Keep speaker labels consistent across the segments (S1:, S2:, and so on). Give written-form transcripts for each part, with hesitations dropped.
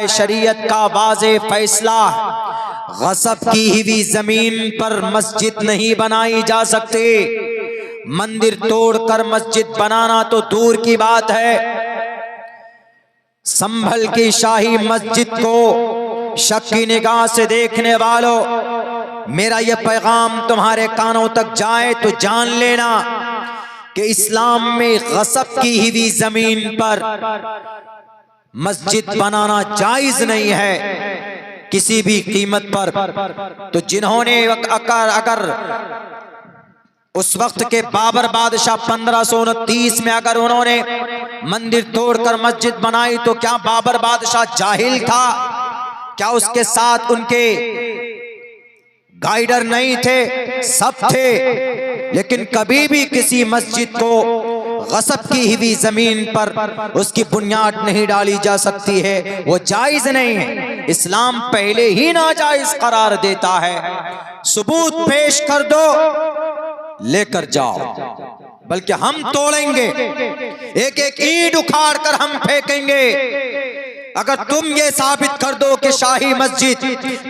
S1: शरीयत का वाज़े फैसला, गसब की हुई जमीन पर मस्जिद नहीं बनाई जा सकती। मंदिर तोड़कर मस्जिद बनाना तो दूर की बात है। संभल की शाही मस्जिद को शक की निगाह से देखने वालों, मेरा यह पैगाम तुम्हारे कानों तक जाए तो जान लेना कि इस्लाम में गसब की हुई जमीन पर मस्जिद बनाना जायज नहीं है किसी भी कीमत पर। तो जिन्होंने अगर उस वक्त के बाबर बादशाह 1529 में अगर उन्होंने मंदिर तोड़कर मस्जिद बनाई तो क्या बाबर बादशाह जाहिल था? क्या उसके साथ उनके गाइडर नहीं थे? सब थे। लेकिन कभी भी किसी मस्जिद को गसब की हुई जमीन पर उसकी बुनियाद नहीं डाली जा सकती है, वो जायज नहीं है। इस्लाम पहले ही नाजायज करार देता है। सबूत पेश कर दो, लेकर जाओ, बल्कि हम तोड़ेंगे, एक एक ईंट उखाड़ कर हम फेंकेंगे अगर तुम ये साबित कर दो कि शाही मस्जिद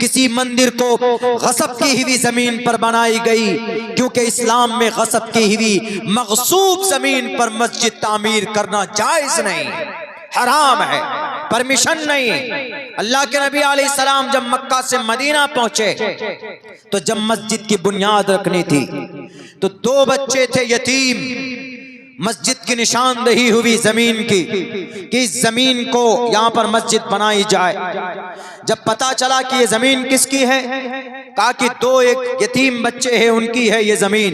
S1: किसी मंदिर को गसब की हुई जमीन पर बनाई गई। क्योंकि इस्लाम में गसब की हुई मगसूब जमीन पर मस्जिद तामीर करना जायज नहीं, हराम है, परमिशन नहीं। अल्लाह के नबी अलैहिस्सलाम जब मक्का से मदीना पहुंचे तो जब मस्जिद की बुनियाद रखनी थी तो 2 बच्चे थे यतीम। मस्जिद की निशानदेही हुई जमीन की कि इस जमीन को यहां पर मस्जिद बनाई जाए। जब पता चला कि ये जमीन किसकी है, कहा कि 2 एक यतीम बच्चे हैं, उनकी है ये जमीन।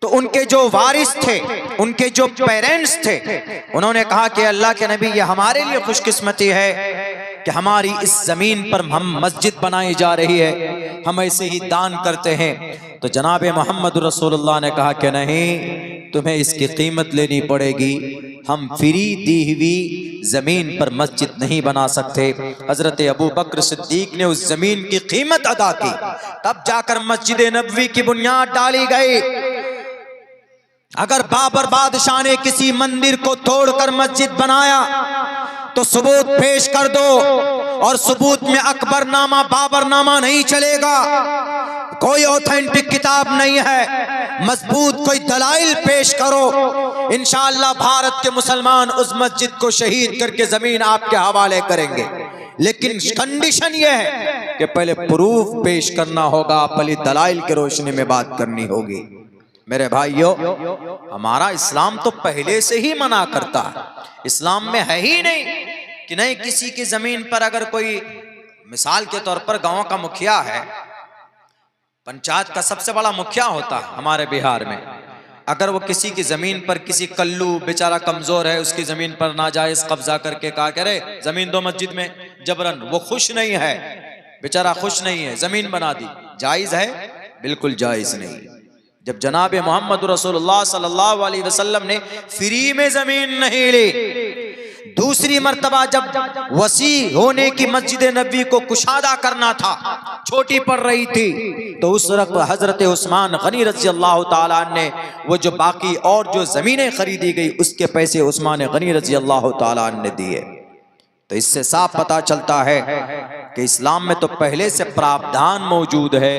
S1: तो उनके जो वारिस थे, उनके जो पेरेंट्स थे, उन्होंने कहा कि अल्लाह के नबी, ये हमारे लिए खुशकिस्मती है कि हमारी इस जमीन पर हम मस्जिद बनाई जा रही है, हम ऐसे ही दान करते हैं। तो जनाब मोहम्मद रसूलुल्लाह ने कहा कि नहीं, तुम्हें इसकी कीमत लेनी पड़ेगी, हम फ्री दी हुई जमीन पर मस्जिद नहीं बना सकते। हजरत अबू बकर सिद्दीक ने उस जमीन की कीमत अदा की, तब जाकर मस्जिद नबवी की बुनियाद डाली गई। अगर बाबर बादशाह ने किसी मंदिर को तोड़कर मस्जिद बनाया तो सबूत पेश कर दो, और सबूत में अकबरनामा बाबरनामा नहीं चलेगा। कोई ऑथेंटिक किताब नहीं है, मजबूत कोई दलाइल पेश करो, इंशाअल्लाह भारत के मुसलमान उस मस्जिद को शहीद करके जमीन आपके हवाले करेंगे। लेकिन कंडीशन यह है कि पहले प्रूफ पेश करना होगा, पहले दलाइल की रोशनी में बात करनी होगी। मेरे भाइयों, हमारा इस्लाम तो पहले से ही मना करता है। इस्लाम में है ही नहीं कि नहीं किसी की जमीन पर अगर कोई, मिसाल के तौर पर गांव का मुखिया है, पंचायत का सबसे बड़ा मुखिया होता है हमारे बिहार में, अगर वो किसी की जमीन पर, किसी कल्लू बेचारा कमजोर है, उसकी जमीन पर नाजायज कब्जा करके कहा करे जमीन दो मस्जिद में जबरन, वो खुश नहीं है, बेचारा खुश नहीं है, जमीन बना दी, जायज है? बिल्कुल जायज नहीं। जब जनाब मोहम्मद रसूलुल्लाह सल्लल्लाहु अलैहि वसल्लम ने फ्री में जमीन नहीं ली, दूसरी मर्तबा जब वसी होने की मस्जिद नबी को कुशादा करना था, छोटी पड़ रही थी, तो उस वक्त हजरत उस्मान गनी रज़ी अल्लाह ताला ने वो जो बाकी और जो जमीनें खरीदी गई उसके पैसे उस्मान गनी रज़ी अल्लाह ताला ने दिए। तो इससे साफ पता चलता है कि इस्लाम में तो पहले से प्रावधान मौजूद है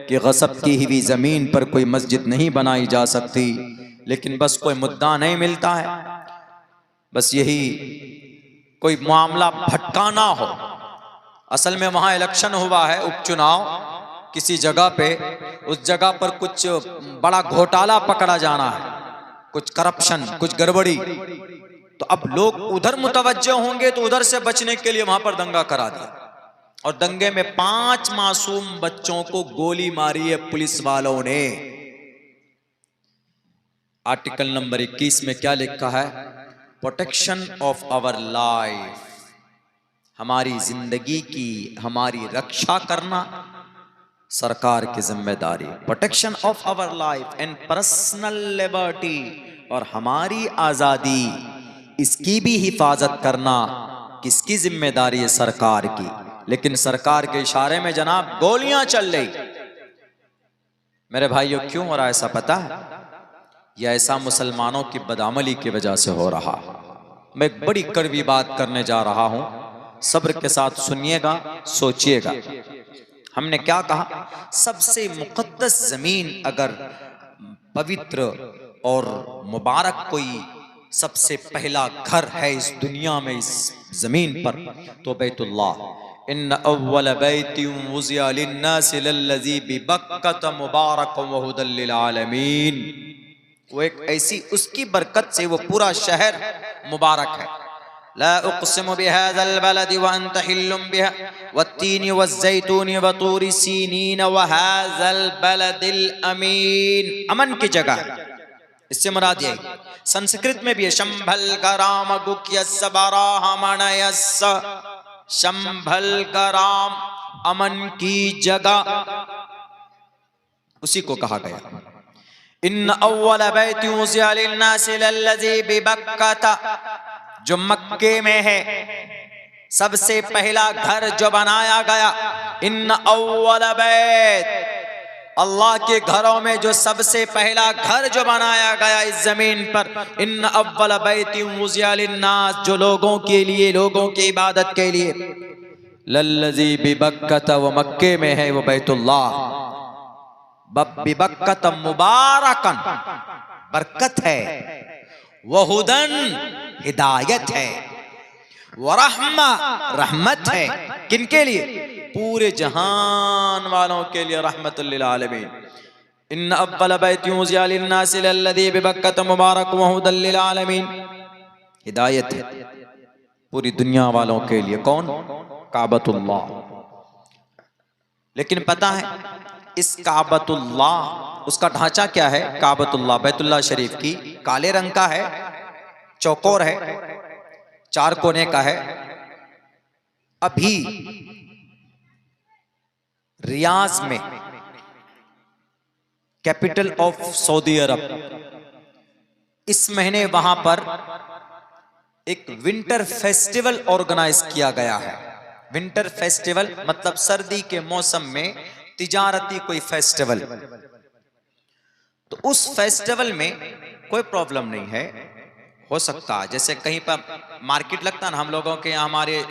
S1: कि गसब की हुई जमीन पर कोई मस्जिद नहीं बनाई जा सकती। लेकिन बस कोई मुद्दा नहीं मिलता है, बस यही कोई मामला भटकाना हो। असल में वहां इलेक्शन हुआ है, उपचुनाव किसी जगह पे, उस जगह पर कुछ बड़ा घोटाला पकड़ा जाना है, कुछ करप्शन, कुछ गड़बड़ी, तो अब लोग उधर मुतवज्जे होंगे तो उधर से बचने के लिए वहां पर दंगा करा दिया, और दंगे में 5 मासूम बच्चों को गोली मारी है पुलिस वालों ने। आर्टिकल नंबर 21 में क्या लिखा है? प्रोटेक्शन ऑफ आवर लाइफ, हमारी जिंदगी की, हमारी रक्षा करना सरकार की जिम्मेदारी। Protection of our life and personal liberty, और हमारी आजादी, इसकी भी हिफाजत करना किसकी जिम्मेदारी है? सरकार की। लेकिन सरकार के इशारे में जनाब गोलियां चल रही। मेरे भाइयों, क्यों हो रहा है ऐसा पता है? यह ऐसा मुसलमानों की बदअमली की वजह से हो रहा। मैं एक बड़ी कड़वी बात करने जा रहा हूं, सब्र के साथ सुनिएगा, सोचिएगा। हमने क्या कहा? सबसे मुकद्दस जमीन अगर पवित्र और मुबारक कोई सबसे पहला घर है इस दुनिया में, इस जमीन पर, तो बैतुल्लाह। इन्न अव्वल बैतिन वुज़िअ लिन्नासि लल्लज़ी बिबक्कत मुबारकन व हुदल लिल आलमीन। वो एक ऐसी, उसकी बरकत से वो पूरा शहर मुबारक है। ला उक़सिमु बिहाज़ल बलदि व अंत हिल्लुम बिहा वत्तीनि वज़्ज़ैतूनि व तूरि सीनीन व हाज़ल बलदिल अमीन। अमन की जगह है, इससे मुराद ये संस्कृत में भी है, शंभल गराम गुक्यस्स बराहमणयस्स। शंभल गराम, अमन की जगह, उसी को कहा गया। इन्न अव्वल बैतिन वुज़िअ लिन्नासि लल्लज़ी बिबक्कत, जो मक्के में है सबसे पहला घर जो बनाया गया। इन्न अव्वल बैत, अल्लाह के घरों में जो सबसे पहला घर जो बनाया गया इस जमीन पर। इन्न अव्वल बैतिन वुज़िअ लिन्नास, जो लोगों के लिए, लोगों की इबादत के लिए। लल्लज़ी बिबक्कत, वो मक्के में है, वो बैतुल्लाह। बिबक्कत मुबारकन, बरकत है। वहुदन, हिदायत है। वरहमा, रहमत है। किनके लिए? पूरे जहान वालों के लिए, रहमतुल लिल आलमीन। इन्न अव्वल बैतिन वुज़िअ लिन्नासि लल्लज़ी बिबक्कत मुबारकन व हुदल लिल आलमीन। हिदायत है पूरी दुनिया वालों के लिए। कौन? काबतुल्लाह। लेकिन पता है इस काबतुल्लाह, उसका ढांचा क्या है? काबतुल्लाह, बैतुल्लाह शरीफ की, काले रंग का है, चौकोर है, 4 कोने का है। अभी रियाज में, कैपिटल ऑफ सऊदी अरब, इस महीने वहां पर एक विंटर फेस्टिवल ऑर्गेनाइज किया गया है। विंटर फेस्टिवल मतलब सर्दी के मौसम में तिजारती कोई फेस्टिवल। तो उस फेस्टिवल में कोई प्रॉब्लम नहीं है, हो सकता है जैसे कहीं पर मार्केट लगता है ना हम लोगों के यहाँ, हमारे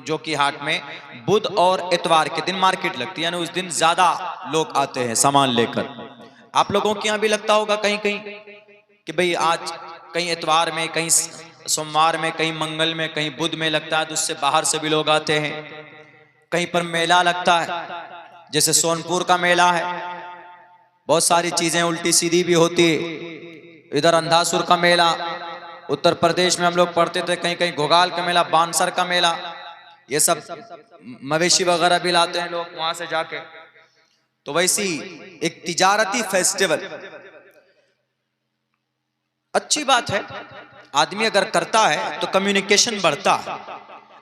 S1: जो कि हाट में बुध और इतवार के दिन मार्केट लगती है, यानी उस दिन ज्यादा लोग आते हैं सामान लेकर। आप लोगों के यहाँ भी लगता होगा कहीं कहीं कि भाई आज कहीं इतवार में, कहीं सोमवार में, कहीं मंगल में, कहीं बुध में लगता है, तो उससे बाहर से भी लोग आते हैं। कहीं पर मेला लगता है, जैसे सोनपुर का मेला है, बहुत सारी चीजें उल्टी सीधी भी होती है। इधर अंधासुर का मेला, उत्तर प्रदेश में हम लोग पढ़ते थे, कहीं कहीं घोगाल का मेला, बानसर का मेला, ये सब मवेशी वगैरह भी लाते हैं लोग वहां से जाके। तो वैसी एक तिजारती फेस्टिवल अच्छी बात है, आदमी अगर करता है तो कम्युनिकेशन बढ़ता है।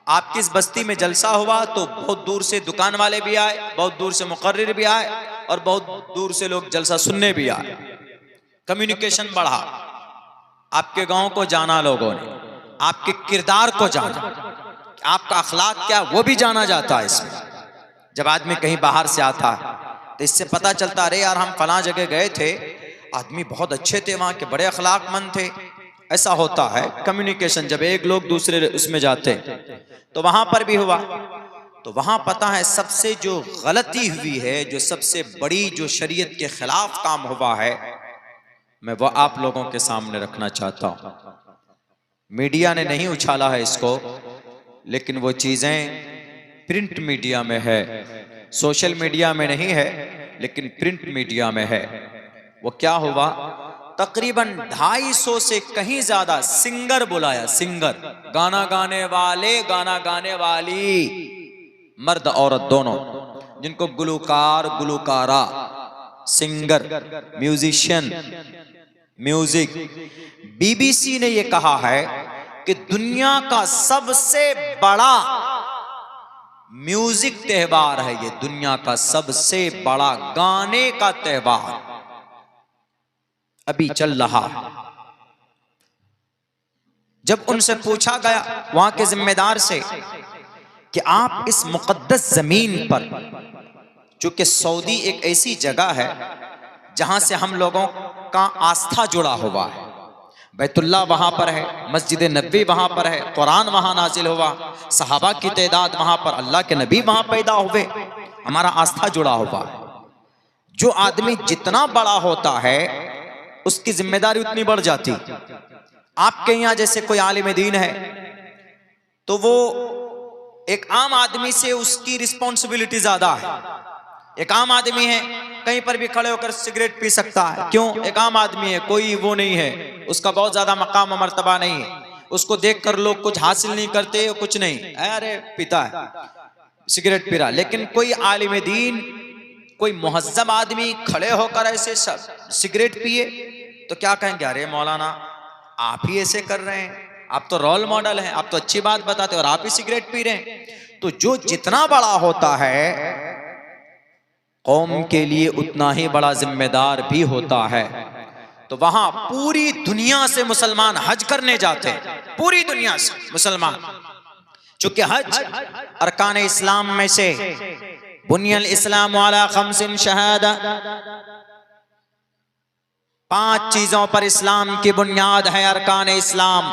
S1: आपकी इस बस्ती में जलसा हुआ तो बहुत दूर से दुकान वाले भी आए, बहुत दूर से मुकर्रिर भी आए, और बहुत दूर से लोग जलसा सुनने भी आए। कम्युनिकेशन बढ़ा, आपके गांव को जाना लोगों ने, आपके किरदार को जाना, आपका अखलाक क्या वो भी जाना जाता है इसमें। जब आदमी कहीं बाहर से आता है तो इससे पता चलता, अरे यार हम फलां जगह गए थे, आदमी बहुत अच्छे थे, वहां के बड़े अखलाकमंद थे। ऐसा होता है कम्युनिकेशन, जब एक लोग दूसरे उसमें जाते। तो वहां पर भी हुआ, तो वहां पता है सबसे जो गलती हुई है, जो सबसे बड़ी जो शरीयत के खिलाफ काम हुआ है, मैं वो आप लोगों के सामने रखना चाहता हूं। मीडिया ने नहीं उछाला है इसको, लेकिन वो चीजें प्रिंट मीडिया में है, सोशल मीडिया में नहीं है, लेकिन प्रिंट मीडिया में है। वो क्या हुआ, तकरीबन 250 से कहीं ज्यादा सिंगर बुलाया, सिंगर, गाना गाने वाले, गाना गाने वाली, मर्द औरत दोनों, जिनको गुलकार, Gulkara, singer, musician, music. BBC ने यह कहा है कि दुनिया का सबसे बड़ा म्यूजिक त्योहार है ये, दुनिया का सबसे बड़ा गाने का त्योहार अभी चल रहा है। जब उनसे पूछा गया वहां के जिम्मेदार से कि आप इस मुकद्दस जमीन पर, चूंकि सऊदी एक ऐसी जगह है जहां से हम लोगों का आस्था जुड़ा हुआ है, बैतुल्लाह वहां पर है, मस्जिद नबी वहां पर है, कुरान वहां नाजिल हुआ, सहाबा की तादाद वहां पर, अल्लाह के नबी वहां पैदा हुए, हमारा आस्था जुड़ा हुआ है। जो आदमी जितना बड़ा होता है उसकी जिम्मेदारी उतनी बढ़ जाती। आपके यहाँ जैसे कोई आलिम दीन है तो वो एक आम आदमी से उसकी रिस्पॉन्सिबिलिटी ज्यादा है। एक आम आदमी है, कहीं पर भी खड़े होकर सिगरेट पी सकता है, क्यों? एक आम आदमी है, कोई वो नहीं है, उसका बहुत ज्यादा मकाम और मर्तबा नहीं है, उसको देखकर लोग कुछ हासिल नहीं करते, कुछ नहीं, अरे पीता है, सिगरेट पी रहा। लेकिन कोई आलिम दीन, कोई मुहज्जम आदमी खड़े होकर ऐसे सिगरेट पिए तो क्या कहेंगे? अरे मौलाना आप ही ऐसे कर रहे हैं, आप तो रोल मॉडल हैं, आप तो अच्छी बात बताते हैं और आप ही सिगरेट पी रहे हैं। तो जो जितना बड़ा होता है कौम के लिए उतना ही बड़ा जिम्मेदार भी होता है। तो वहां पूरी दुनिया से मुसलमान हज करने जाते हैं, पूरी दुनिया से मुसलमान, चूंकि हज अरकान इस्लाम में से, बुनियल इस्लाम वाला खमसिन शहादा, 5 चीजों पर इस्लाम की बुनियाद है। अरकान इस्लाम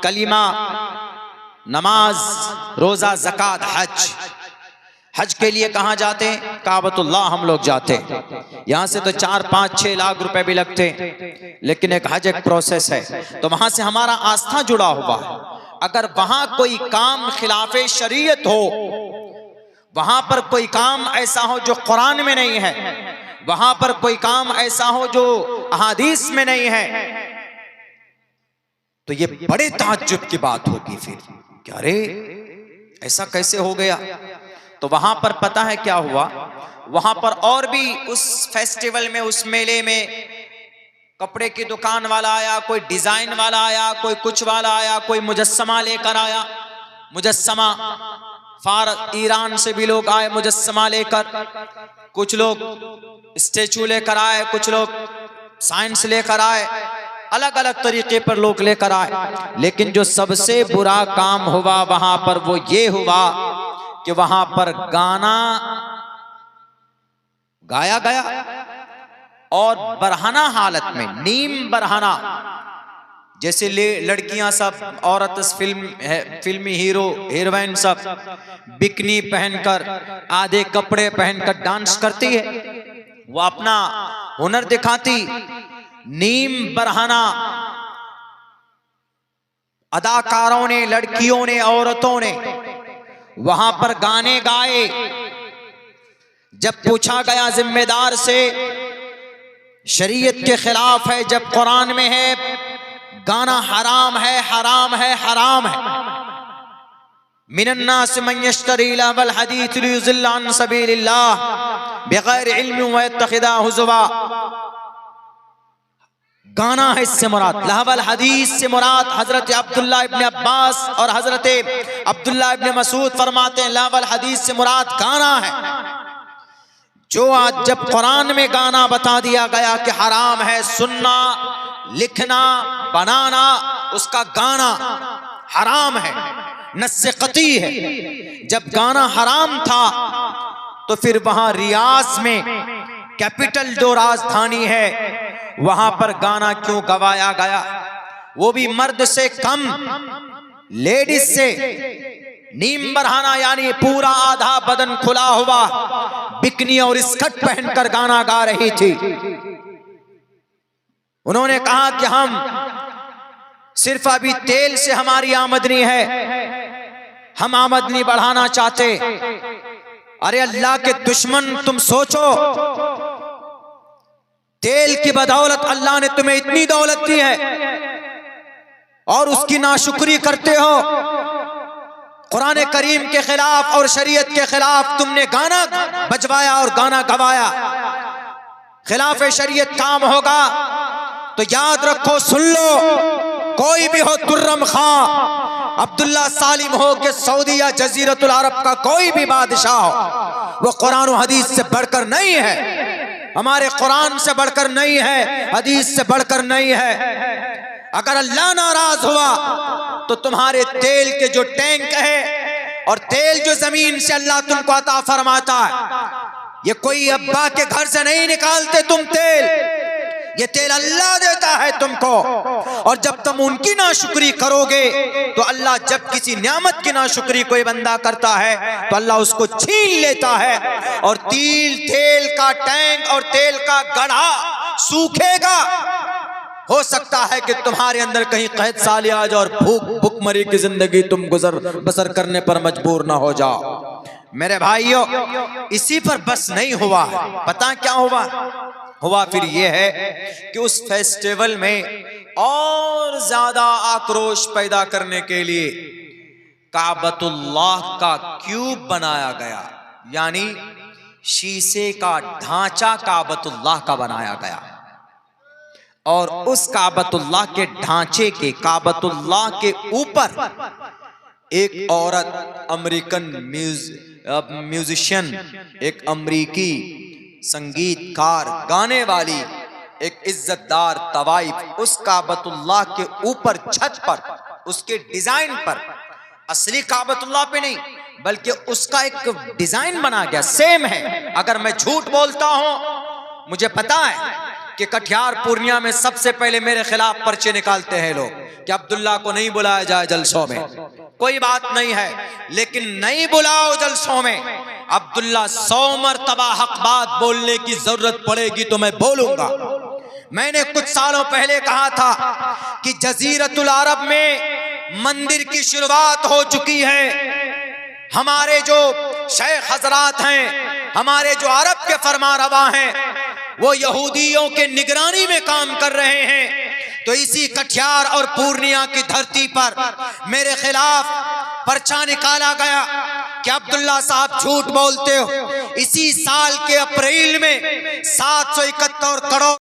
S1: कलीमा, नमाज, रोजा, ज़कात, हज। हज के लिए कहाँ जाते हैं? काबतुल्लाह हम लोग जाते हैं। यहाँ से तो 4-5-6 लाख रुपए भी लगते हैं, लेकिन एक हज एक प्रोसेस है, तो वहां से हमारा आस्था जुड़ा हुआ है। अगर वहां कोई काम खिलाफे शरीयत हो, वहां पर कोई काम ऐसा हो जो कुरान में नहीं है, वहां पर कोई काम ऐसा हो जो अहादीस में नहीं है, तो ये बड़े ताज्जुब की बात होगी फिर, क्या रे ऐसा कैसे हो गया? तो वहां पर पता है क्या हुआ? वहां पर और भी उस फेस्टिवल में, उस मेले में कपड़े की दुकान वाला आया, कोई डिजाइन वाला आया, कोई कुछ वाला आया, कोई मुजस्समा लेकर आया, मुजस्समा ईरान से भी लोग आए मुजस्समा लेकर, कुछ लोग स्टेचू लेकर आए, कुछ लोग साइंस लेकर आए, अलग अलग तरीके पर लोग लेकर आए। लेकिन जो सबसे बुरा काम हुआ वहां पर वो ये हुआ कि वहां पर गाना गाया गया और बरहना हालत में, नीम बरहना, जैसे लड़कियां सब, औरत फिल्मी हीरो हीरोइन सब बिकनी पहनकर, आधे कपड़े पहनकर डांस करती है, वो अपना हुनर दिखाती। नीम बरहना अदाकारों ने, लड़कियों ने, औरतों ने वहां पर गाने गाए। जब पूछा गया जिम्मेदार से, शरीयत के खिलाफ है, जब कुरान में है गाना हराम है, हराम है, हराम है। मिनन्नास मन यश्तरी लहवल हदीस लियुज़िल्ल अन सबीलिल्लाह बिगैर इल्म व यत्तखिदा हुज़वा। गाना है इससे मुराद, लहवल हदीस से मुराद हजरत अब्दुल्ला इब्न अब्बास और हजरत अब्दुल्ला इब्न मसूद फरमाते हैं लहवल हदीस से मुराद गाना है। जो आज जब कुरान में गाना बता दिया गया कि हराम है, सुनना, लिखना, बनाना, उसका गाना हराम है, नस्से कती है। जब गाना हराम था तो फिर वहां रियाज में, कैपिटल जो राजधानी है, वहां पर गाना क्यों गवाया गया? वो भी मर्द से कम, लेडीज से। नीम बरहाना यानी पूरा आधा बदन खुला हुआ, बिकनी और स्कर्ट पहनकर गाना गा रही थी। उन्होंने कहा कि हम सिर्फ अभी तेल से हमारी आमदनी है, हम आमदनी बढ़ाना चाहते। अरे अल्लाह के दुश्मन, तुम सोचो, तेल की बदौलत अल्लाह ने तुम्हें इतनी दौलत दी है और उसकी नाशुक्री करते हो। कुरान करीम के खिलाफ और शरीयत के खिलाफ तुमने गाना बजवाया और गाना गवाया। खिलाफ शरीयत काम होगा तो याद रखो, सुन लो, कोई भी हो, तुर्रम खां, अब्दुल्ला सालिम हो के सऊदी या जजीरतुल अरब का कोई भी बादशाह हो, वो कुरान और हदीस से बढ़कर नहीं है। हमारे कुरान से बढ़कर नहीं है, हदीस से बढ़कर नहीं है। अगर अल्लाह नाराज हुआ तो तुम्हारे तेल के जो टैंक है और तेल जो जमीन से अल्लाह तुमको अता फरमाता है, ये कोई अब्बा के घर से नहीं निकालते तुम तेल, ये तेल अल्लाह देता है तुमको। और जब तुम उनकी नाशुक्री करोगे तो अल्लाह जब किसी नियामत की नाशुक्री कोई बंदा करता है तो अल्लाह उसको छीन लेता है और तेल का टैंक और तेल का गढ़ा सूखेगा। हो सकता है कि तुम्हारे अंदर कहीं कैद साली आ जाए और भूखमरी की जिंदगी तुम गुजर बसर करने पर मजबूर ना हो जाओ। मेरे भाइयों, इसी पर बस नहीं हुआ, पता क्या हुआ फिर ये है कि उस फेस्टिवल में और ज्यादा आक्रोश पैदा करने के लिए काबतुल्लाह का क्यूब बनाया गया, यानी शीशे का ढांचा काबतुल्लाह का बनाया गया। और उस काबतुल्लाह के ढांचे के काबतुल्लाह के ऊपर एक औरत अमेरिकन म्यूजिशियन, एक अमेरिकी संगीतकार, गाने वाली, एक इज्जतदार तवाइफ उस काबतुल्लाह के ऊपर छत पर उसके डिजाइन पर, असली काबतुल्लाह पे नहीं बल्कि उसका एक डिजाइन बना गया, सेम है। अगर मैं झूठ बोलता हूं, मुझे पता है कि कटिहार पूर्णिया में सबसे पहले मेरे खिलाफ पर्चे निकालते हैं लोग कि अब्दुल्ला को नहीं बुलाया जाए जलसों में। कोई बात नहीं है, लेकिन नहीं बुलाओ जलसों में, अब्दुल्ला 100 मरतबा हक बात बोलने की जरूरत पड़ेगी तो मैं बोलूंगा। मैंने कुछ सालों पहले कहा था कि जजीरतुल अरब में मंदिर की शुरुआत हो चुकी है। हमारे जो शेख हजरात हैं, हमारे जो अरब के फरमारवा हैं, वो यहूदियों के निगरानी में काम कर रहे हैं। तो इसी कटिहार और पूर्णिया की धरती पर मेरे खिलाफ पर्चा निकाला गया कि अब्दुल्ला साहब झूठ बोलते हो। इसी साल के अप्रैल में 771 करोड़